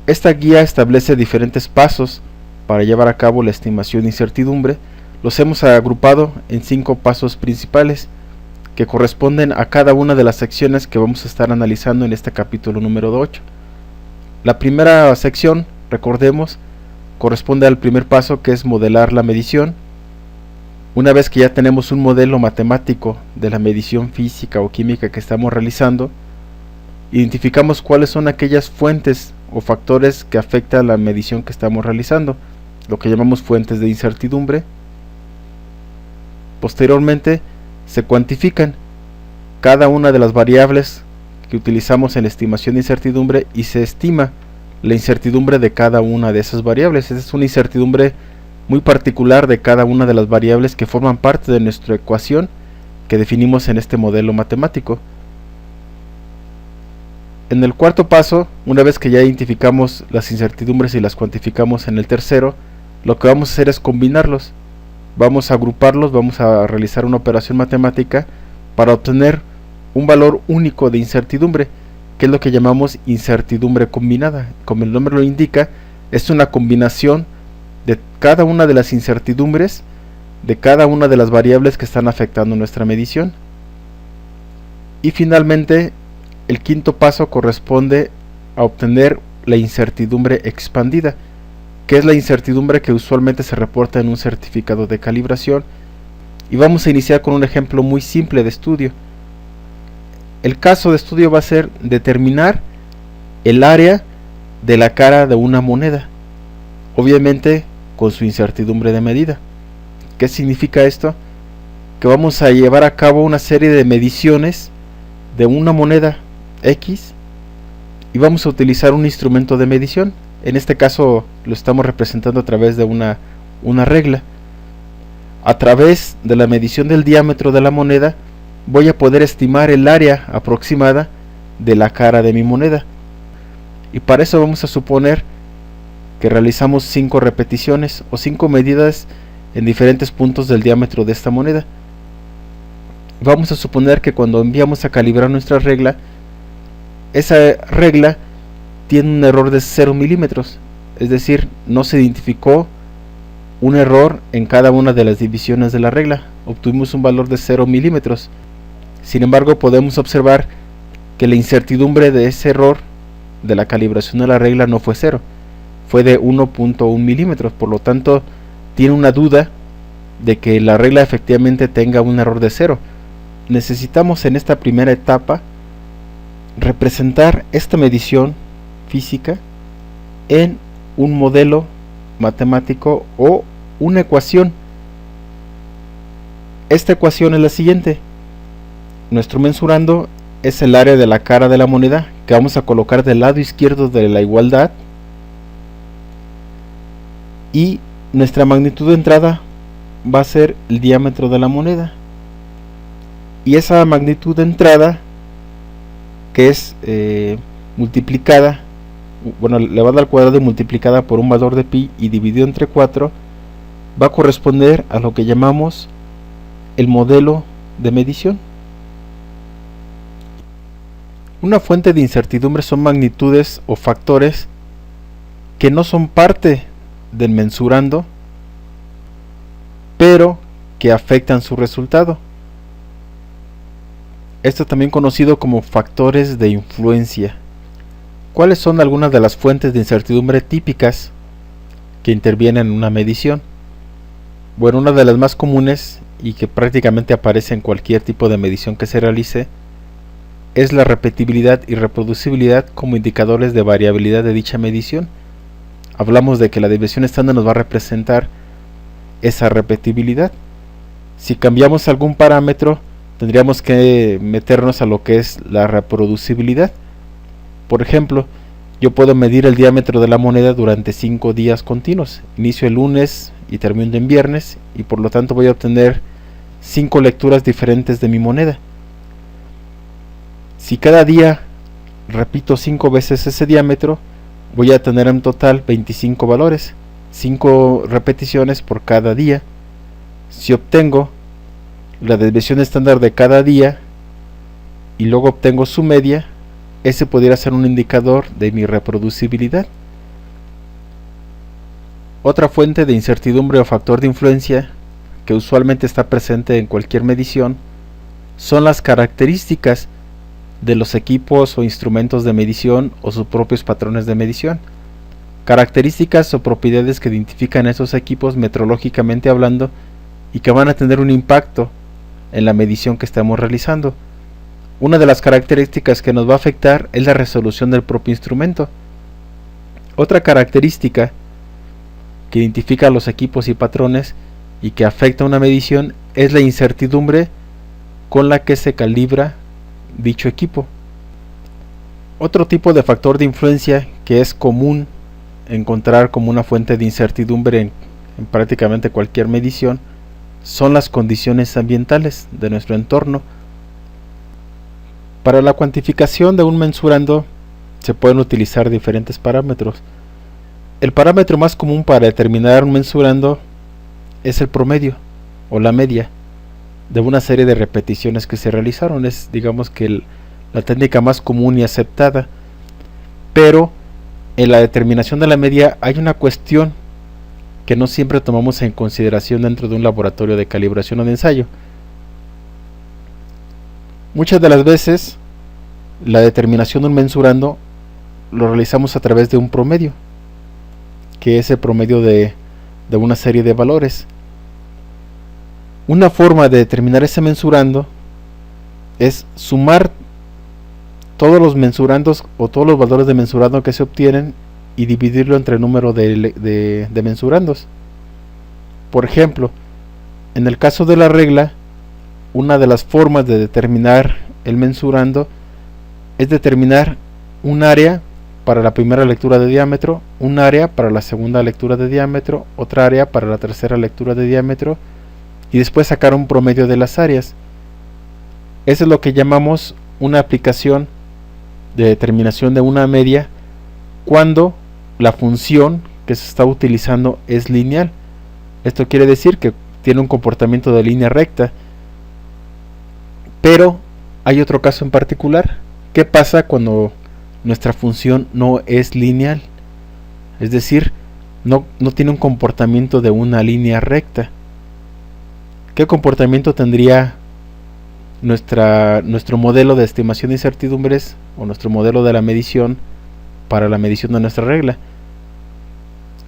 Esta guía establece diferentes pasos para llevar a cabo la estimación de incertidumbre. Los hemos agrupado en 5 pasos principales que corresponden a cada una de las secciones que vamos a estar analizando en este capítulo número 8. La primera sección, recordemos, corresponde al primer paso, que es modelar la medición. Una vez que ya tenemos un modelo matemático de la medición física o química que estamos realizando, identificamos cuáles son aquellas fuentes o factores que afectan la medición que estamos realizando, lo que llamamos fuentes de incertidumbre. Posteriormente se cuantifican cada una de las variables que utilizamos en la estimación de incertidumbre y se estima la incertidumbre de cada una de esas variables. Esa es una incertidumbre muy particular de cada una de las variables que forman parte de nuestra ecuación que definimos en este modelo matemático. En el cuarto paso, una vez que ya identificamos las incertidumbres y las cuantificamos en el tercero, lo que vamos a hacer es combinarlos. Vamos a agruparlos, vamos a realizar una operación matemática para obtener un valor único de incertidumbre, que es lo que llamamos incertidumbre combinada. Como el nombre lo indica, es una combinación de cada una de las incertidumbres de cada una de las variables que están afectando nuestra medición. Y finalmente, el quinto paso corresponde a obtener la incertidumbre expandida, que es la incertidumbre que usualmente se reporta en un certificado de calibración. Y vamos a iniciar con un ejemplo muy simple de estudio. El caso de estudio va a ser determinar el área de la cara de una moneda, obviamente con su incertidumbre de medida. ¿Qué significa esto? Que vamos a llevar a cabo una serie de mediciones de una moneda X y vamos a utilizar un instrumento de medición. En este caso lo estamos representando a través de una regla. A través de la medición del diámetro de la moneda voy a poder estimar el área aproximada de la cara de mi moneda, y para eso vamos a suponer que realizamos 5 repeticiones o 5 medidas en diferentes puntos del diámetro de esta moneda. Vamos a suponer que cuando enviamos a calibrar nuestra regla, esa regla tiene un error de 0 milímetros, es decir, no se identificó un error en cada una de las divisiones de la regla, obtuvimos un valor de 0 milímetros. Sin embargo, podemos observar que la incertidumbre de ese error de la calibración de la regla no fue 0, fue de 1.1 milímetros, por lo tanto tiene una duda de que la regla efectivamente tenga un error de 0. Necesitamos en esta primera etapa representar esta medición física en un modelo matemático o una ecuación. Esta ecuación es la siguiente. Nuestro mensurando es el área de la cara de la moneda, que vamos a colocar del lado izquierdo de la igualdad, y nuestra magnitud de entrada va a ser el diámetro de la moneda, y esa magnitud de entrada, que es multiplicada, bueno, elevada al cuadrado y multiplicada por un valor de pi y dividido entre 4, va a corresponder a lo que llamamos el modelo de medición. Una fuente de incertidumbre son magnitudes o factores que no son parte del mensurando, pero que afectan su resultado. Esto es también conocido como factores de influencia. ¿Cuáles son algunas de las fuentes de incertidumbre típicas que intervienen en una medición? Bueno, una de las más comunes y que prácticamente aparece en cualquier tipo de medición que se realice es la repetibilidad y reproducibilidad como indicadores de variabilidad de dicha medición. Hablamos de que la desviación estándar nos va a representar esa repetibilidad. Si cambiamos algún parámetro, tendríamos que meternos a lo que es la reproducibilidad. Por ejemplo, yo puedo medir el diámetro de la moneda durante 5 días continuos. Inicio el lunes y termino en viernes, y por lo tanto voy a obtener 5 lecturas diferentes de mi moneda. Si cada día repito 5 veces ese diámetro, voy a tener en total 25 valores, 5 repeticiones por cada día. Si obtengo la desviación estándar de cada día y luego obtengo su media, ese podría ser un indicador de mi reproducibilidad. Otra fuente de incertidumbre o factor de influencia que usualmente está presente en cualquier medición son las características de los equipos o instrumentos de medición o sus propios patrones de medición. Características o propiedades que identifican esos equipos metrológicamente hablando y que van a tener un impacto en la medición que estamos realizando. Una de las características que nos va a afectar es la resolución del propio instrumento. Otra característica que identifica los equipos y patrones y que afecta una medición es la incertidumbre con la que se calibra dicho equipo. Otro tipo de factor de influencia que es común encontrar como una fuente de incertidumbre en prácticamente cualquier medición son las condiciones ambientales de nuestro entorno. Para la cuantificación de un mensurando se pueden utilizar diferentes parámetros. El parámetro más común para determinar un mensurando es el promedio o la media de una serie de repeticiones que se realizaron. Es, digamos, que la técnica más común y aceptada. Pero en la determinación de la media hay una cuestión que no siempre tomamos en consideración dentro de un laboratorio de calibración o de ensayo. Muchas de las veces la determinación de un mensurando lo realizamos a través de un promedio, que es el promedio de una serie de valores. Una forma de determinar ese mensurando es sumar todos los mensurandos o todos los valores de mensurando que se obtienen y dividirlo entre el número de mensurandos. Por ejemplo, en el caso de la regla, una de las formas de determinar el mensurando es determinar un área para la primera lectura de diámetro, un área para la segunda lectura de diámetro, otra área para la tercera lectura de diámetro y después sacar un promedio de las áreas. Eso es lo que llamamos una aplicación de determinación de una media cuando la función que se está utilizando es lineal. Esto quiere decir que tiene un comportamiento de línea recta. Pero hay otro caso en particular. ¿Qué pasa cuando nuestra función no es lineal? Es decir, no tiene un comportamiento de una línea recta. ¿Qué comportamiento tendría nuestro modelo de estimación de incertidumbres o nuestro modelo de la medición para la medición de nuestra regla?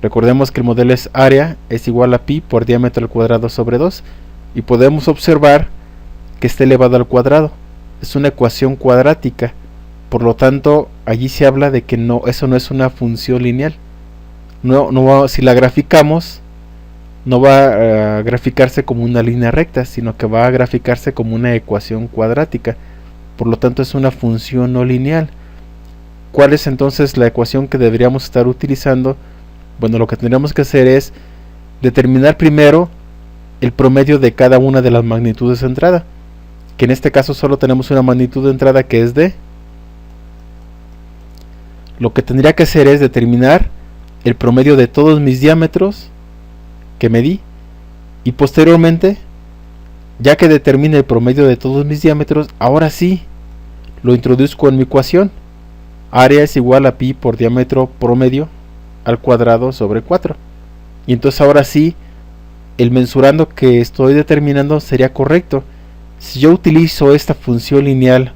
Recordemos que el modelo es área es igual a pi por diámetro al cuadrado sobre 2 y podemos observar que está elevado al cuadrado. Es una ecuación cuadrática, por lo tanto allí se habla de que eso no es una función lineal. Si la graficamos, no va a graficarse como una línea recta, sino que va a graficarse como una ecuación cuadrática. Por lo tanto es una función no lineal. ¿Cuál es entonces la ecuación que deberíamos estar utilizando? Bueno, lo que tendríamos que hacer es determinar primero el promedio de cada una de las magnitudes de entrada, que en este caso solo tenemos una magnitud de entrada que es D. Lo que tendría que hacer es determinar el promedio de todos mis diámetros que medí y posteriormente, ya que determine el promedio de todos mis diámetros, ahora sí lo introduzco en mi ecuación. Área es igual a pi por diámetro promedio al cuadrado sobre 4. Y entonces ahora sí el mensurando que estoy determinando sería correcto. Si yo utilizo esta función lineal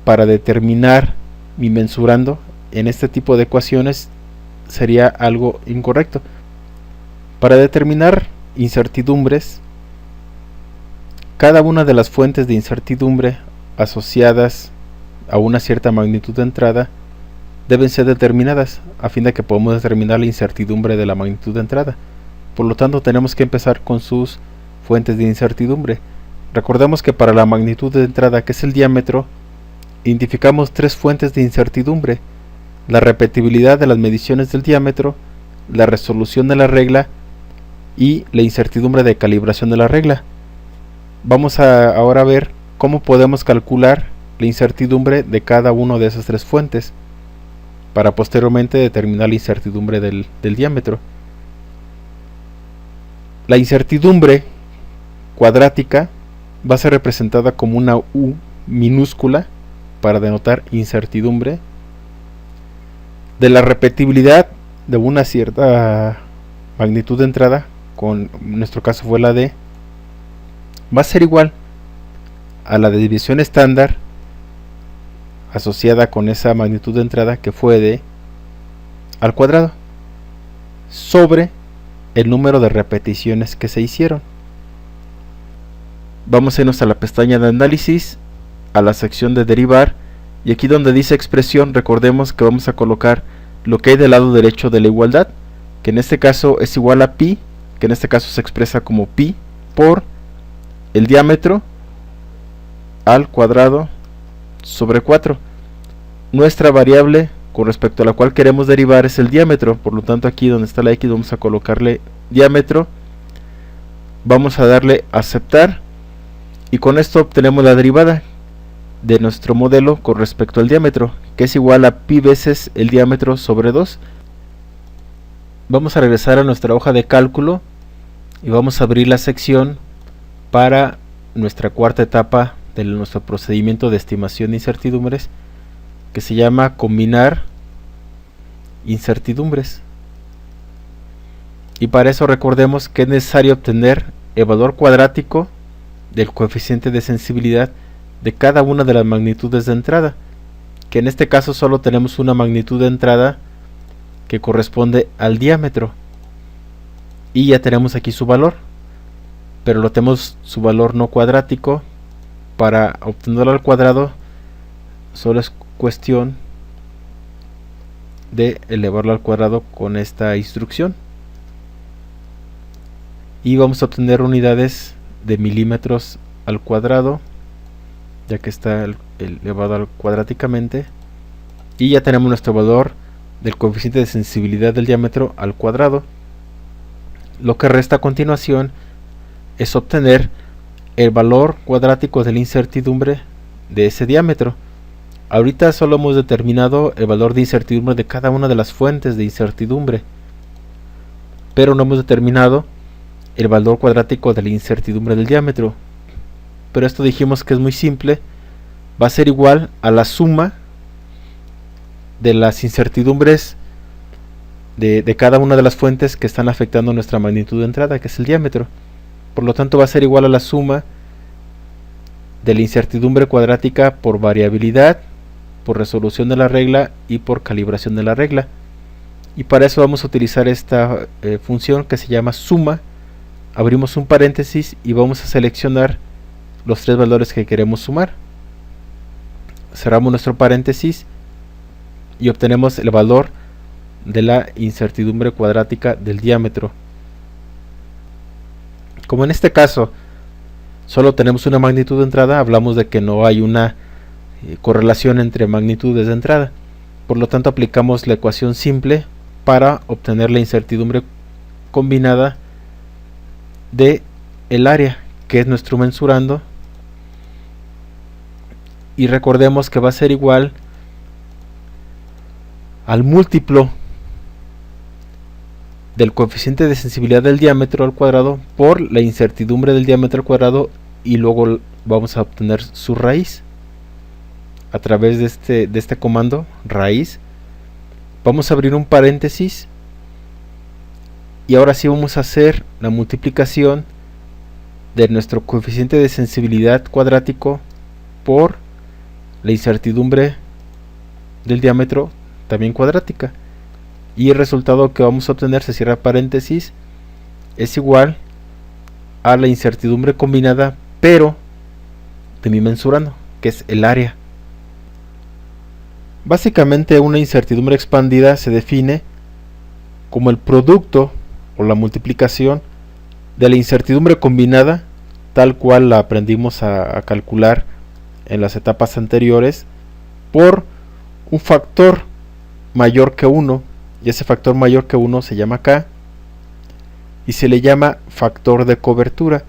para determinar mi mensurando en este tipo de ecuaciones, sería algo incorrecto. Para determinar incertidumbres, cada una de las fuentes de incertidumbre asociadas a una cierta magnitud de entrada deben ser determinadas a fin de que podamos determinar la incertidumbre de la magnitud de entrada. Por lo tanto, tenemos que empezar con sus fuentes de incertidumbre. Recordemos que para la magnitud de entrada, que es el diámetro, identificamos tres fuentes de incertidumbre: la repetibilidad de las mediciones del diámetro, la resolución de la regla y la incertidumbre de calibración de la regla. Vamos a ahora ver cómo podemos calcular la incertidumbre de cada una de esas tres fuentes para posteriormente determinar la incertidumbre del diámetro. La incertidumbre cuadrática va a ser representada como una U minúscula para denotar incertidumbre de la repetibilidad de una cierta magnitud de entrada, en nuestro caso fue la D, va a ser igual a la desviación estándar asociada con esa magnitud de entrada, que fue D al cuadrado, sobre el número de repeticiones que se hicieron. Vamos a irnos a la pestaña de análisis, a la sección de derivar, y aquí donde dice expresión, recordemos que vamos a colocar lo que hay del lado derecho de la igualdad, que en este caso es igual a pi, que en este caso se expresa como pi por el diámetro al cuadrado sobre 4. Nuestra variable con respecto a la cual queremos derivar es el diámetro, por lo tanto aquí donde está la x vamos a colocarle diámetro, vamos a darle aceptar, y con esto obtenemos la derivada de nuestro modelo con respecto al diámetro, que es igual a pi veces el diámetro sobre 2. Vamos a regresar a nuestra hoja de cálculo y vamos a abrir la sección para nuestra cuarta etapa de nuestro procedimiento de estimación de incertidumbres, que se llama combinar incertidumbres. Y para eso recordemos que es necesario obtener el valor cuadrático del coeficiente de sensibilidad de cada una de las magnitudes de entrada, que en este caso solo tenemos una magnitud de entrada que corresponde al diámetro, y ya tenemos aquí su valor, pero lo tenemos su valor no cuadrático. Para obtenerlo al cuadrado solo es cuestión de elevarlo al cuadrado con esta instrucción, y vamos a obtener unidades de milímetros al cuadrado, ya que está elevado cuadráticamente, y ya tenemos nuestro valor del coeficiente de sensibilidad del diámetro al cuadrado. Lo que resta a continuación es obtener el valor cuadrático de la incertidumbre de ese diámetro. Ahorita solo hemos determinado el valor de incertidumbre de cada una de las fuentes de incertidumbre, pero no hemos determinado el valor cuadrático de la incertidumbre del diámetro. Pero esto dijimos que es muy simple, va a ser igual a la suma de las incertidumbres de cada una de las fuentes que están afectando nuestra magnitud de entrada, que es el diámetro. Por lo tanto va a ser igual a la suma de la incertidumbre cuadrática por variabilidad, por resolución de la regla y por calibración de la regla. Y para eso vamos a utilizar esta función que se llama suma. Abrimos un paréntesis y vamos a seleccionar los tres valores que queremos sumar. Cerramos nuestro paréntesis y obtenemos el valor de la incertidumbre cuadrática del diámetro. Como en este caso solo tenemos una magnitud de entrada, hablamos de que no hay una correlación entre magnitudes de entrada. Por lo tanto aplicamos la ecuación simple para obtener la incertidumbre combinada de el área, que es nuestro mensurando, y recordemos que va a ser igual al múltiplo del coeficiente de sensibilidad del diámetro al cuadrado por la incertidumbre del diámetro al cuadrado, y luego vamos a obtener su raíz a través de este comando raíz. Vamos a abrir un paréntesis y ahora sí vamos a hacer la multiplicación de nuestro coeficiente de sensibilidad cuadrático por la incertidumbre del diámetro también cuadrática, y el resultado que vamos a obtener, se cierra paréntesis, es igual a la incertidumbre combinada pero de mi mensurando, que es el área. Básicamente una incertidumbre expandida se define como el producto o la multiplicación de la incertidumbre combinada tal cual la aprendimos a calcular en las etapas anteriores por un factor mayor que 1, y ese factor mayor que 1 se llama K y se le llama factor de cobertura.